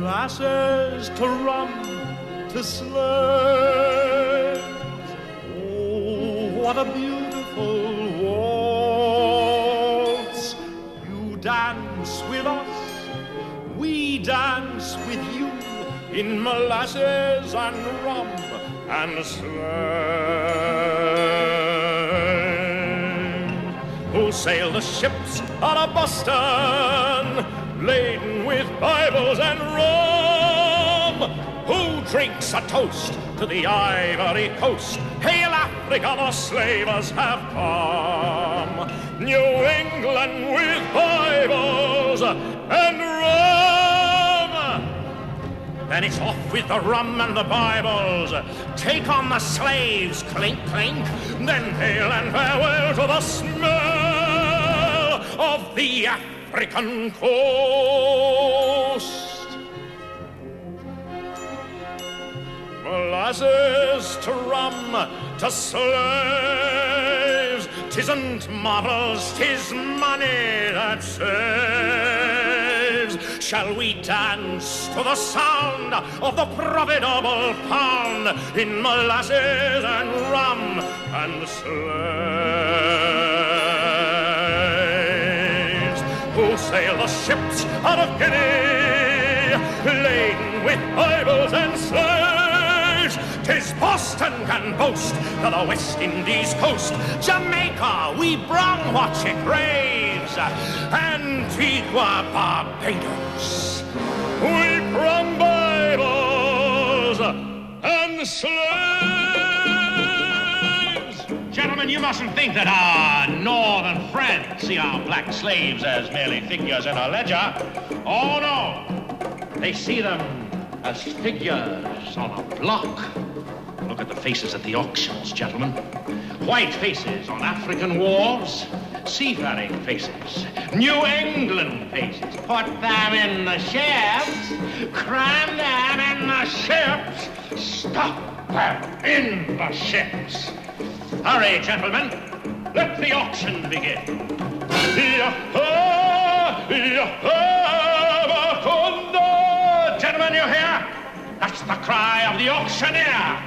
molasses to rum to slaves. Oh, what a beautiful waltz. You dance with us, we dance with you in molasses and rum and slaves. Who sail the ships out of Boston, laden with Bibles and rum? Who drinks a toast to the Ivory Coast? Hail Africa, the slavers have come. New England with Bibles and rum. Then it's off with the rum and the Bibles. Take on the slaves, clink, clink. Then hail and farewell to the smell of the African coast. Molasses to rum to slaves. 'Tisn't marvels, 'tis money that saves. Shall we dance to the sound of the profitable pound in molasses and rum and slaves? Who sail the ships out of Guinea, laden with Bibles and slaves? 'Tis Boston can boast to the West Indies coast. Jamaica, we brung what she craves. Antigua, Barbados, we brung Bibles and slaves. Gentlemen, you mustn't think that our northern friends see our black slaves as merely figures in a ledger. Oh, no. They see them as figures on a block. Look at the faces at the auctions, gentlemen. White faces on African wharves, seafaring faces, New England faces. Put them in the ships, cram them in the ships, stop them in the ships. Hurry, gentlemen, let the auction begin. Gentlemen, you hear? That's the cry of the auctioneer.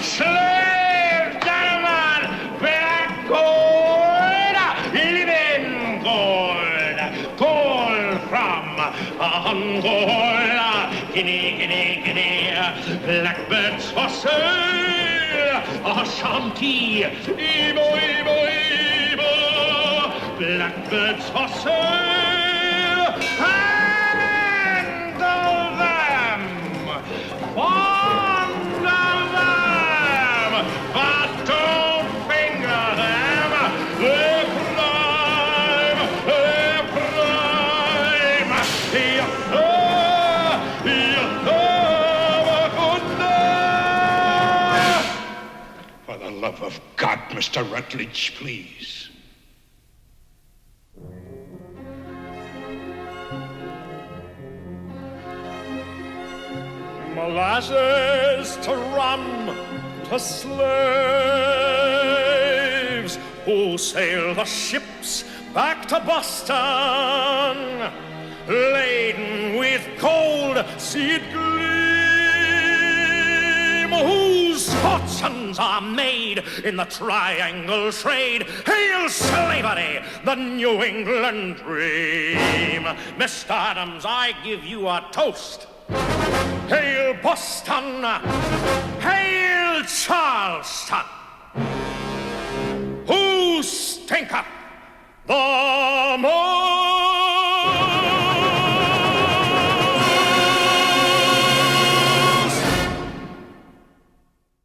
Slaves, gentlemen, black gold, living gold, gold from Angola, Guinea, Guinea, Guinea, blackbirds for sale, Ashanti, Igbo, Igbo, Igbo, blackbirds for sale, handle them, fondle them, but don't finger them, they prime, For the love of God, Mr. Rutledge, please. Molasses to rum to slaves. Who sail the ships back to Boston, laden with gold, see it gleam. Whose fortunes are made in the triangle trade. Hail slavery, the New England dream. Mr. Adams, I give you a toast. Hail Boston! Hail Charleston! Who stinketh the